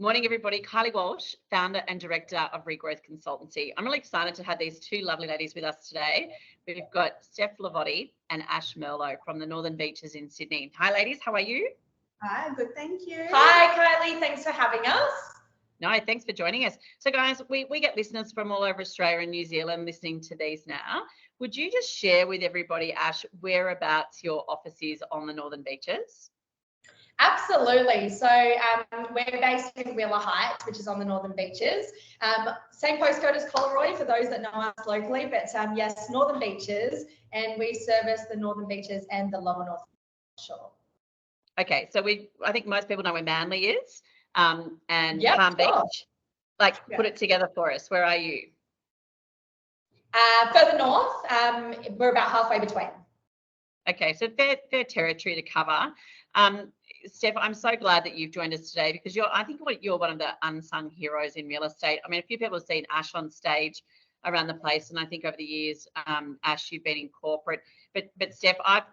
Morning, everybody. Kylie Walsh, founder and director of Regrowth Consultancy. I'm really excited to have these two lovely ladies with us today. We've got Steph Livoti and Ash Merlo from the Northern Beaches in Sydney. Hi, ladies. How are you? Hi, good, thank you. Hi, Kylie. Thanks for having us. No, thanks for joining us. So, guys, we get listeners from all over Australia and New Zealand listening to these now. Would you just share with everybody, Ash, whereabouts your office is on the Northern Beaches? Absolutely. So we're based in Wheeler Heights, which is on the Northern Beaches. Same postcode as Collaroy for those that know us locally, but yes, Northern Beaches, and we service the Northern Beaches and the Lower North Shore. Okay, so I think most people know where Manly is, and yep, Palm Beach. Put it together for us. Where are you? Further north, we're about halfway between. Okay, so fair territory to cover. Steph, I'm so glad that you've joined us today because I think you're one of the unsung heroes in real estate. I mean, a few people have seen Ash on stage around the place, and I think over the years, Ash, you've been in corporate. But Steph, I've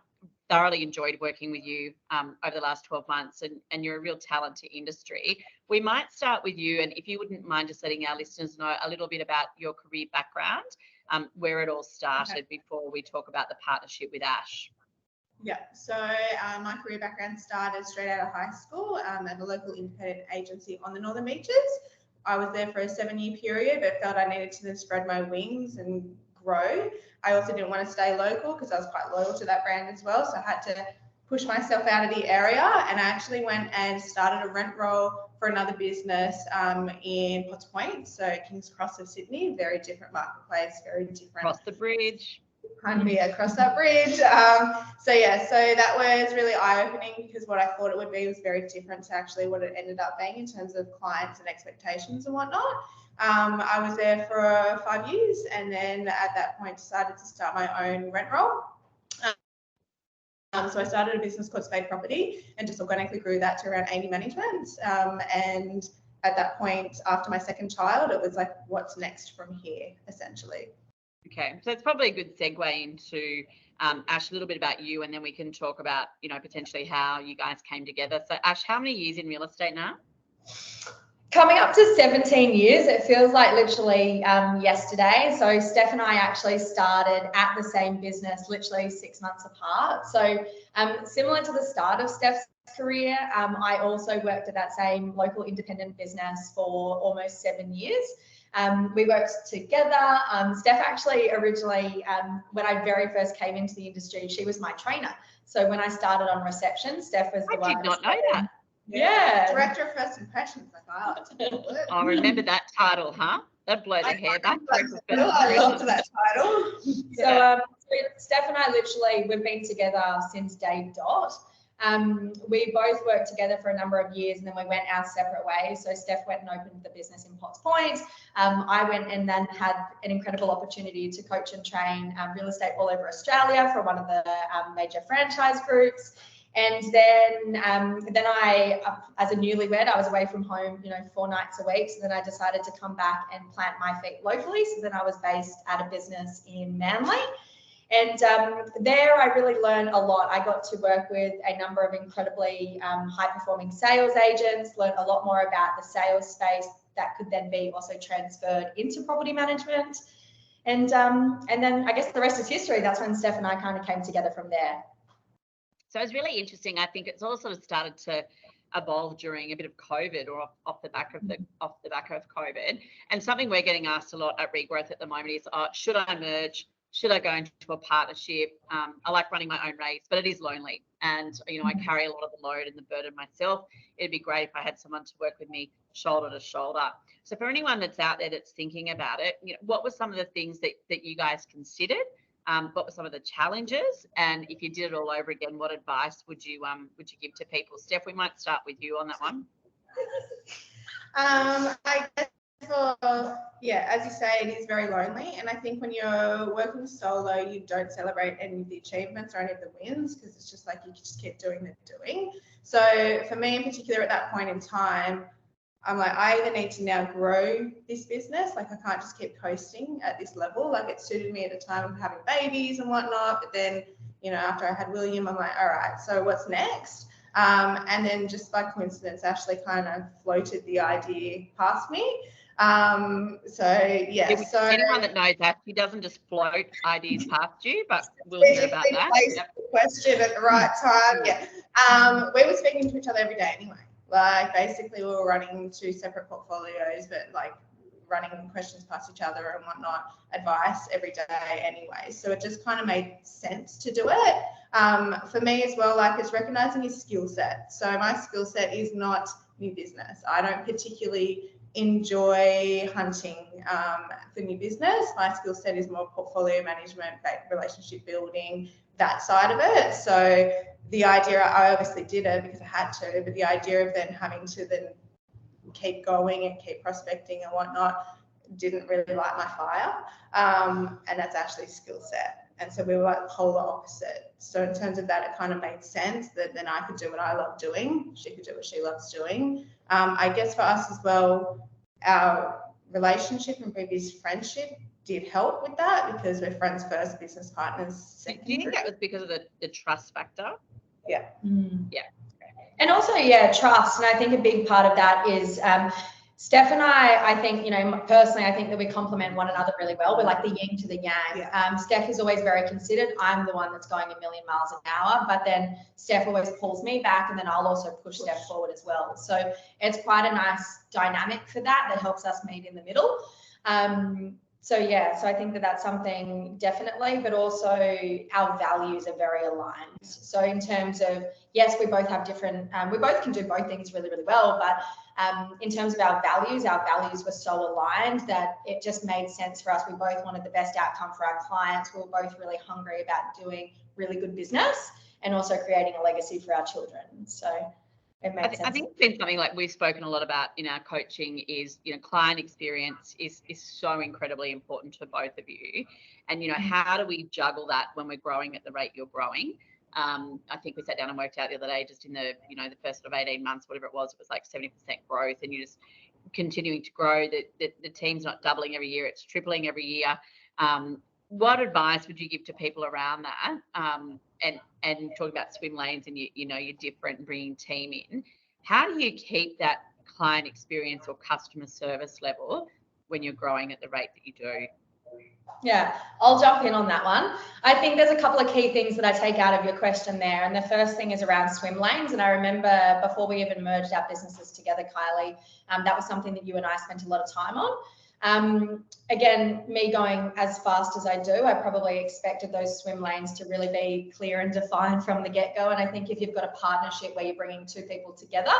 thoroughly enjoyed working with you over the last 12 months, and you're a real talent to industry. We might start with you, and if you wouldn't mind just letting our listeners know a little bit about your career background, where it all started before we talk about the partnership with Ash. Yeah, so my career background started straight out of high school at a local independent agency on the Northern Beaches. I was there for a 7-year period, but felt I needed to then spread my wings and grow. I also didn't want to stay local because I was quite loyal to that brand as well, so I had to push myself out of the area, and I actually went and started a rent roll for another business in Potts Point, so King's Cross of Sydney, very different marketplace, very different. Across the bridge. Kind of across that bridge. So that was really eye-opening because what I thought it would be was very different to actually what it ended up being in terms of clients and expectations and whatnot. I was there for 5 years, and then at that point decided to start my own rent roll. So I started a business called Spade Property and just organically grew that to around 80 management. And at that point, after my second child, it was like, what's next from here, essentially. Okay, so it's probably a good segue into Ash, a little bit about you, and then we can talk about, potentially how you guys came together. So Ash, how many years in real estate now? Coming up to 17 years. It feels like literally yesterday. So Steph and I actually started at the same business literally 6 months apart. So similar to the start of Steph's career, I also worked at that same local independent business for almost 7 years. We worked together. Steph actually originally, when I very first came into the industry, she was my trainer. So when I started on reception, Steph was the one. I did not know that. Yeah. Director of First Impressions. Like, wow. I remember that title, huh? That blows your hair back. I loved that title. So Steph and I literally, we've been together since day dot. We both worked together for a number of years, and then we went our separate ways. So Steph went and opened the business in Potts Point. I went and then had an incredible opportunity to coach and train real estate all over Australia for one of the major franchise groups. And then I, as a newlywed, I was away from home, 4 nights a week. So then I decided to come back and plant my feet locally. So then I was based at a business in Manly. And there I really learned a lot. I got to work with a number of incredibly high-performing sales agents, learned a lot more about the sales space that could then be also transferred into property management. And then I guess the rest is history. That's when Steph and I kind of came together from there. So it's really interesting. I think it's all sort of started to evolve during a bit of COVID or off the back of COVID. And something we're getting asked a lot at Regrowth at the moment is, should I merge? Should I go into a partnership? I like running my own race, but it is lonely. And, I carry a lot of the load and the burden myself. It'd be great if I had someone to work with me shoulder to shoulder. So for anyone that's out there that's thinking about it, what were some of the things that you guys considered? What were some of the challenges? And if you did it all over again, what advice would you give to people? Steph, we might start with you on that one. I guess, as you say, it is very lonely. And I think when you're working solo, you don't celebrate any of the achievements or any of the wins because it's just like you just keep doing the doing. So for me in particular at that point in time, I'm like, I either need to now grow this business. Like I can't just keep coasting at this level. Like it suited me at the time of having babies and whatnot. But then, after I had William, I'm like, all right, so what's next? And then just by coincidence, Ashley kind of floated the idea past me. Anyone that knows that, she doesn't just float ideas past you, but we'll hear about that. Placed the question at the right time. Yeah. We were speaking to each other every day anyway. Like basically we were running 2 separate portfolios, but like running questions past each other and whatnot, advice every day anyway. So it just kind of made sense to do it. For me as well, like it's recognizing his skill set. So my skill set is not new business. I don't particularly enjoy hunting for new business. My skill set is more portfolio management, relationship building, that side of it. So the idea, I obviously did it because I had to, but the idea of then having to then keep going and keep prospecting and whatnot didn't really light my fire. And that's Ashley's skill set. And so we were like polar opposite. So in terms of that, it kind of made sense that then I could do what I love doing. She could do what she loves doing. I guess for us as well, our relationship and previous friendship did help with that because we're friends first, business partners second. Do you think that was because of the trust factor? Yeah. Yeah. And also, trust. And I think a big part of that is Steph and I think, personally, I think that we complement one another really well. We're like the yin to the yang. Yeah. Steph is always very considered. I'm the one that's going a million miles an hour, but then Steph always pulls me back and then I'll also push Steph forward as well. So it's quite a nice dynamic for that helps us meet in the middle. So I think that that's something definitely, but also our values are very aligned. So in terms of, yes, we both have different, we both can do both things really, really well, but in terms of our values were so aligned that it just made sense for us. We both wanted the best outcome for our clients. We were both really hungry about doing really good business and also creating a legacy for our children. So it made sense. I think it's been something like we've spoken a lot about in our coaching is, client experience is so incredibly important to both of you. And, how do we juggle that when we're growing at the rate you're growing? I think we sat down and worked out the other day, just in the, the first sort of 18 months, whatever it was like 70% growth, and you're just continuing to grow. The team's not doubling every year, it's tripling every year. What advice would you give to people around that? And talking about swim lanes and you're different and bringing team in. How do you keep that client experience or customer service level when you're growing at the rate that you do? Yeah, I'll jump in on that one. I think there's a couple of key things that I take out of your question there. And the first thing is around swim lanes. And I remember before we even merged our businesses together, Kylie, that was something that you and I spent a lot of time on. Again, me going as fast as I do, I probably expected those swim lanes to really be clear and defined from the get-go. And I think if you've got a partnership where you're bringing 2 people together,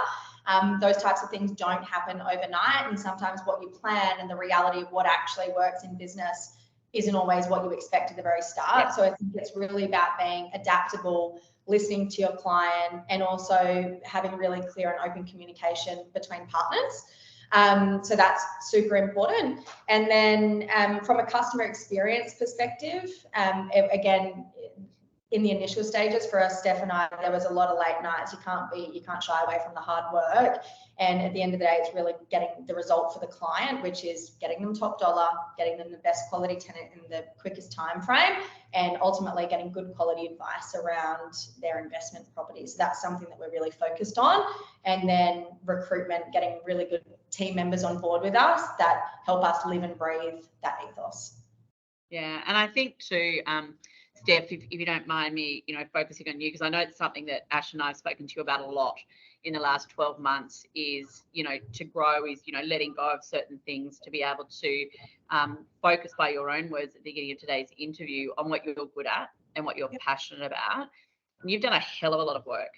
those types of things don't happen overnight. And sometimes what you plan and the reality of what actually works in business isn't always what you expect at the very start. Yeah. So I think it's really about being adaptable, listening to your client, and also having really clear and open communication between partners. So that's super important. And then from a customer experience perspective, again, in the initial stages for us, Steph and I, there was a lot of late nights. You can't shy away from the hard work. And at the end of the day, it's really getting the result for the client, which is getting them top dollar, getting them the best quality tenant in the quickest time frame, and ultimately getting good quality advice around their investment properties. So that's something that we're really focused on. And then recruitment, getting really good team members on board with us that help us live and breathe that ethos. Yeah, and I think too, Steph, if you don't mind me, focusing on you, because I know it's something that Ash and I have spoken to you about a lot in the last 12 months is, to grow is, letting go of certain things to be able to focus, by your own words at the beginning of today's interview, on what you're good at and what you're passionate about. And you've done a hell of a lot of work,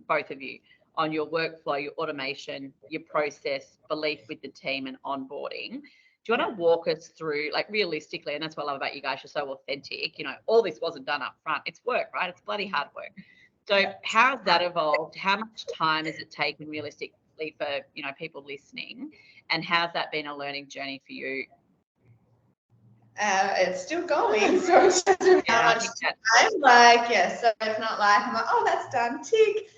both of you, on your workflow, your automation, your process, belief with the team, and onboarding. Do you want to walk us through, like, realistically, and that's what I love about you guys, you're so authentic, all this wasn't done up front. It's work, right? It's bloody hard work. So how's that evolved? How much time has it taken realistically for, people listening? And how's that been a learning journey for you? It's still going. So it's just how much time, so it's not like I'm like, oh, that's done, tick.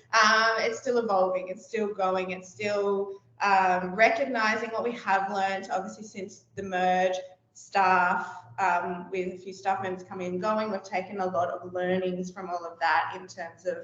It's still evolving. It's still going. It's still recognizing what we have learned, obviously, since the merge. Staff, with a few staff members coming and going, we've taken a lot of learnings from all of that in terms of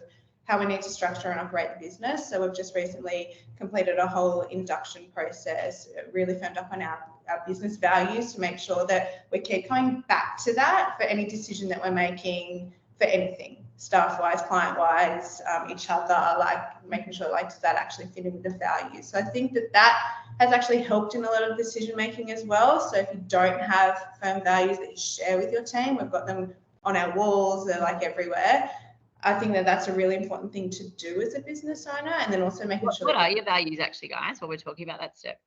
how we need to structure and operate the business. So we've just recently completed a whole induction process, really firmed up on our business values to make sure that we keep coming back to that for any decision that we're making for anything, staff-wise, client-wise, each other, like making sure like does that actually fit in with the values. So I think that has actually helped in a lot of decision making as well. So if you don't have firm values that you share with your team, we've got them on our walls, they're like everywhere. I think that's a really important thing to do as a business owner, and then also making sure. What are your values actually, guys, while we're talking about that step?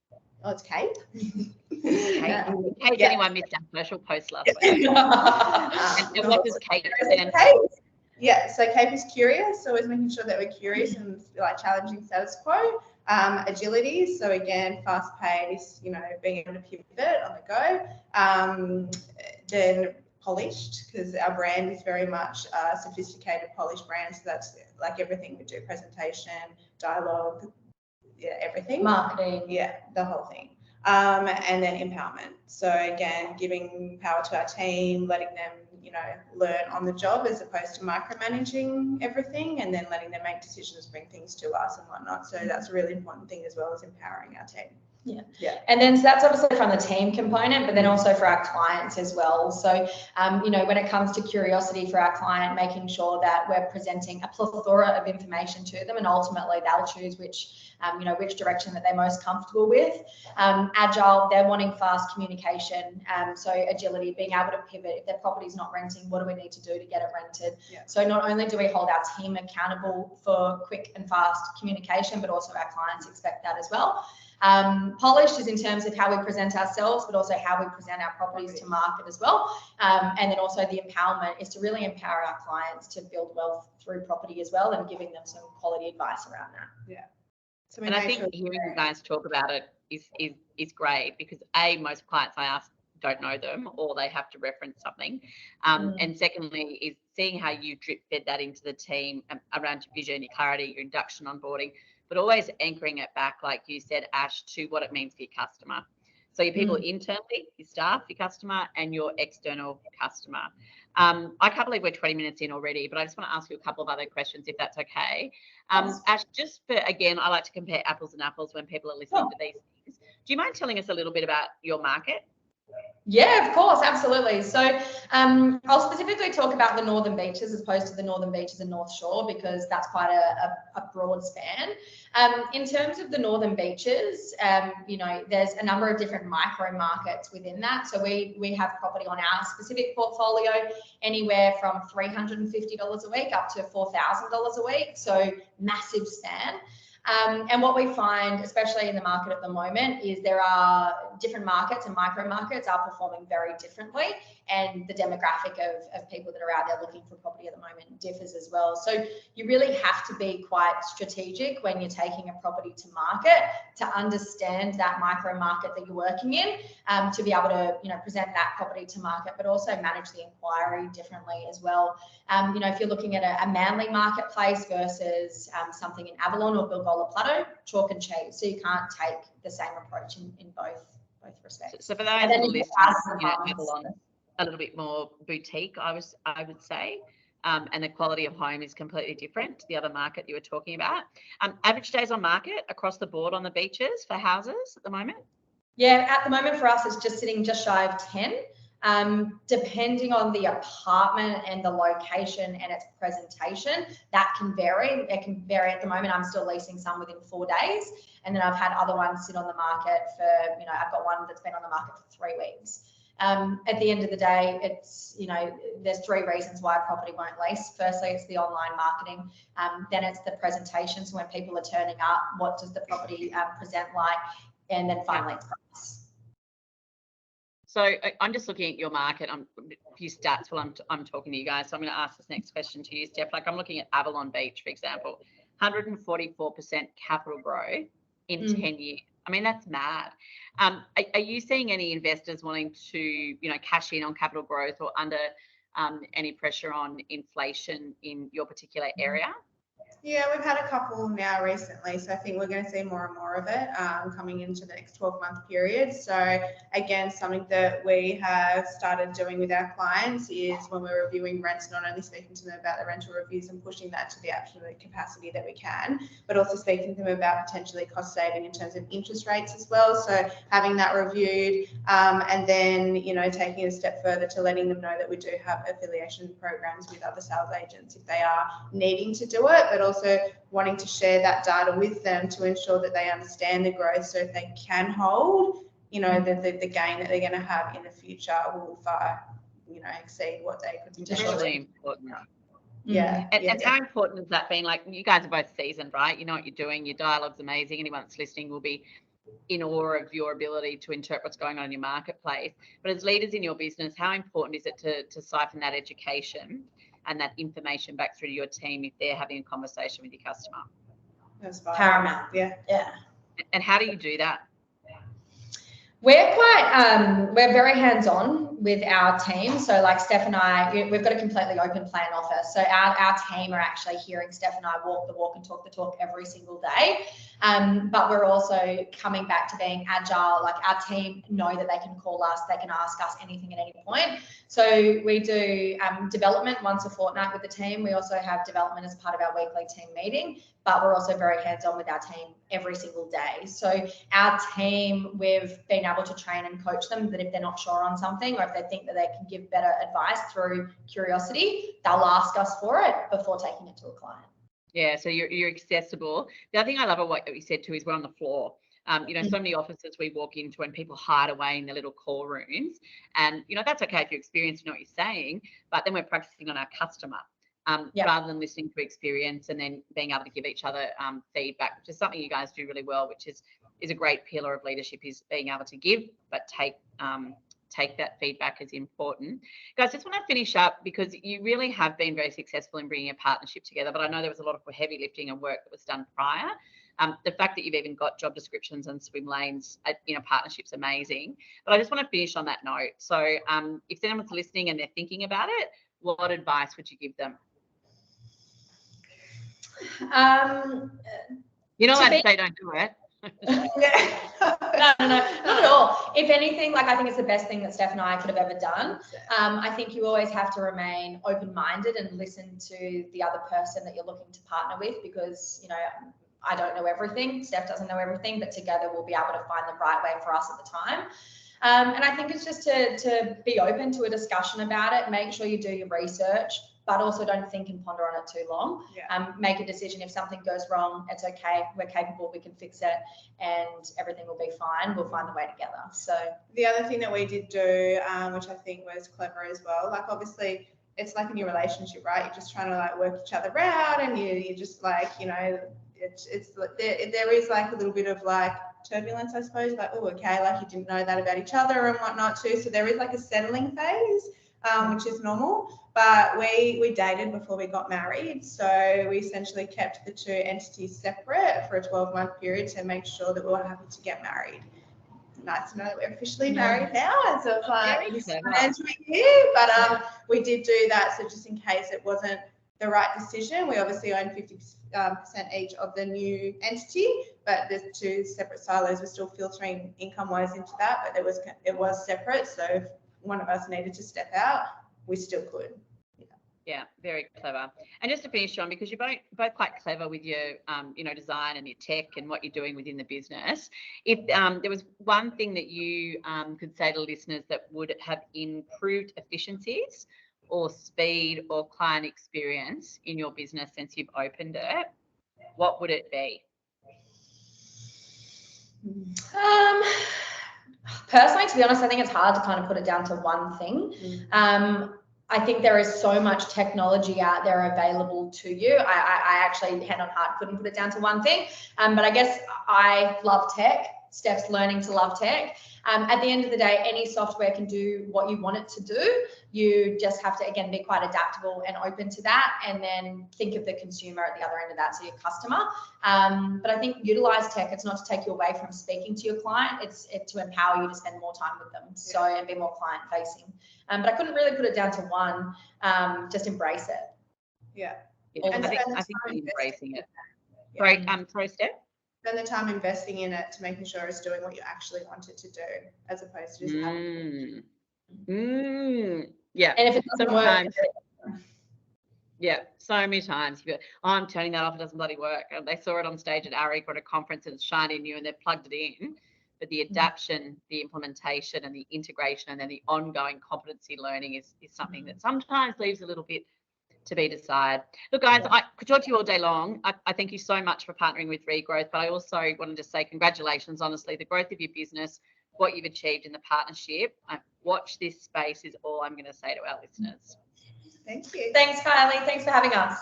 Oh, it's Kate. Kate, in case anyone missed our commercial post last week. And what does Kate stand for? Yeah, so Kate is curious, so always making sure that we're curious and like challenging status quo. Agility, so again, fast pace, being able to pivot on the go. Then polished, because our brand is very much a sophisticated, polished brand. So that's like everything we do, presentation, dialogue, everything. Marketing. Yeah, the whole thing. And then empowerment. So again, giving power to our team, letting them, learn on the job as opposed to micromanaging everything, and then letting them make decisions, bring things to us and whatnot. So that's a really important thing, as well as empowering our team. Yeah. And then so that's obviously from the team component, but then also for our clients as well. So, when it comes to curiosity for our client, making sure that we're presenting a plethora of information to them, and ultimately they'll choose which direction that they're most comfortable with. Agile, they're wanting fast communication. So agility, being able to pivot. If their property's not renting, what do we need to do to get it rented? Yeah. So not only do we hold our team accountable for quick and fast communication, but also our clients expect that as well. Polished is in terms of how we present ourselves, but also how we present our properties to market as well. And then also the empowerment is to really empower our clients to build wealth through property as well, and giving them some quality advice around that. Yeah. So and I think hearing you guys talk about it is great, because most clients I ask don't know them, or they have to reference something. And secondly is seeing how you drip fed that into the team around your vision, your clarity, your induction, onboarding, but always anchoring it back, like you said, Ash, to what it means for your customer. So your people internally, your staff, your customer, and your external customer. I can't believe we're 20 minutes in already, but I just want to ask you a couple of other questions, if that's okay. Ash, just for, again, I like to compare apples and apples when people are listening to these things. Do you mind telling us a little bit about your market? Yeah, of course, absolutely. So I'll specifically talk about the Northern Beaches as opposed to the Northern Beaches and North Shore, because that's quite a broad span. In terms of the Northern Beaches, there's a number of different micro markets within that. So we have property on our specific portfolio anywhere from $350 a week up to $4,000 a week. So massive span. And what we find, especially in the market at the moment, is there are different markets, and micro markets are performing very differently, and the demographic of people that are out there looking for property at the moment differs as well. So you really have to be quite strategic when you're taking a property to market to understand that micro market that you're working in, to be able to present that property to market, but also manage the inquiry differently as well. If you're looking at a Manly marketplace versus something in Avalon or Bilgola Plateau, chalk and cheese. So you can't take the same approach in both respects. So for those who listeners, Avalon a little bit more boutique, I would say, and the quality of home is completely different to the other market you were talking about. Average days on market across the board on the beaches for houses at the moment? Yeah, at the moment for us, it's just sitting just shy of 10. Depending on the apartment and the location and its presentation, that can vary. It can vary. At the moment, I'm still leasing some within 4 days, and then I've had other ones sit on the market for, I've got one that's been on the market for 3 weeks. At the end of the day, it's, there's 3 reasons why a property won't lease. Firstly, it's the online marketing. Then it's the presentation. So when people are turning up, what does the property present like? And then finally, it's price. So I'm just looking at your market. A few stats while I'm talking to you guys. So I'm going to ask this next question to you, Steph. Like I'm looking at Avalon Beach, for example, 144% capital growth in 10 years. I mean, that's mad. Are you seeing any investors wanting to, cash in on capital growth, or under any pressure on inflation in your particular area? Yeah, we've had a couple now recently, so I think we're going to see more and more of it coming into the next 12-month period. So again, something that we have started doing with our clients is when we're reviewing rents, not only speaking to them about the rental reviews and pushing that to the absolute capacity that we can, but also speaking to them about potentially cost saving in terms of interest rates as well. So having that reviewed, and then, you know, taking it a step further to letting them know that we do have affiliation programs with other sales agents if they are needing to do it, but also wanting to share that data with them to ensure that they understand the growth. So if they can hold, you know, the gain that they're going to have in the future will far, you know, exceed what they could potentially. Really important. Yeah. And how important has that been? Like, you guys are both seasoned, right? You know what you're doing. Your dialogue's amazing. Anyone that's listening will be in awe of your ability to interpret what's going on in your marketplace. But as leaders in your business, how important is it to siphon that education and that information back through to your team if they're having a conversation with your customer? That's Paramount. Yeah. And how do you do that? We're quite, we're very hands-on with our team. So like Steph and I, we've got a completely open plan office. So our team are actually hearing Steph and I walk the walk and talk the talk every single day. But we're also coming back to being agile. Like, our team know that they can call us, they can ask us anything at any point. So we do development once a fortnight with the team. We also have development as part of our weekly team meeting, but we're also very hands-on with our team every single day. So our team, we've been able to train and coach them that if they're not sure on something, or if they think that they can give better advice through curiosity, they'll ask us for it before taking it to a client. Yeah, so you're accessible. The other thing I love about what you said too is we're on the floor. You know, so many offices we walk into and people hide away in their little call rooms, and you know, that's okay if you're experienced and know what you're saying, but then we're practicing on our customer. Rather than listening to experience and then being able to give each other feedback, which is something you guys do really well, which is a great pillar of leadership, is being able to give but take that feedback is important. Guys, just want to finish up because you really have been very successful in bringing a partnership together, but I know there was a lot of heavy lifting and work that was done prior. The fact that you've even got job descriptions and swim lanes in a partnership's amazing. But I just want to finish on that note. So if anyone's listening and they're thinking about it, what advice would you give them? You're not allowed to say don't do it. No, not at all. If anything, like, I think it's the best thing that Steph and I could have ever done. I think you always have to remain open-minded and listen to the other person that you're looking to partner with, because, you know, I don't know everything, Steph doesn't know everything, but together we'll be able to find the right way for us at the time. And I think it's just to be open to a discussion about it. Make sure you do your research, but also don't think and ponder on it too long. Make a decision. If something goes wrong, it's okay. We're capable. We can fix it, and everything will be fine. We'll find the way together. So the other thing that we did do, which I think was clever as well, like, obviously it's like in your relationship, right? You're just trying to like work each other out, and you just like, you know, it's there is like a little bit of like turbulence, I suppose, like, oh, okay, like you didn't know that about each other and whatnot too. So there is like a settling phase, which is normal. But we dated before we got married, so we essentially kept the two entities separate for a 12-month period to make sure that we were happy to get married. Nice to know that we're officially married now as of this financial year. But we did do that, so just in case it wasn't the right decision, we obviously own 50% each of the new entity, but the two separate silos were still filtering income-wise into that, but it was separate. So if one of us needed to step out, we still could. Yeah, very clever. And just to finish on, because you're both quite clever with your, you know, design and your tech and what you're doing within the business. If there was one thing that you could say to listeners that would have improved efficiencies or speed or client experience in your business since you've opened it, what would it be? Personally, to be honest, I think it's hard to kind of put it down to one thing. I think there is so much technology out there available to you. I actually, hand on heart, couldn't put it down to one thing. But I guess I love tech. Steph's learning to love tech. At the end of the day, any software can do what you want it to do. You just have to, again, be quite adaptable and open to that, and then think of the consumer at the other end of that, so your customer. But I think utilize tech. It's not to take you away from speaking to your client. It's to empower you to spend more time with them, and be more client facing. But I couldn't really put it down to one. Just embrace it. Yeah. Yeah, all the And time. I think spend time embracing it. Yeah. Sorry, Steph? Spend the time investing in it to making sure it's doing what you actually want it to do, as opposed to just having Yeah. And if it doesn't Sometimes, work, yeah, so many times you go, oh, I'm turning that off, it doesn't bloody work. And they saw it on stage at ARIC or at a conference and it's shiny new and they've plugged it in. But the adaptation, the implementation and the integration and then the ongoing competency learning is something that sometimes leaves a little bit to be desired. Look, guys, I could talk to you all day long. I thank you so much for partnering with Regrowth, but I also wanted to say congratulations, honestly, the growth of your business, what you've achieved in the partnership. Watch this space is all I'm going to say to our listeners. Thank you. thanks, Kylie. Thanks for having us.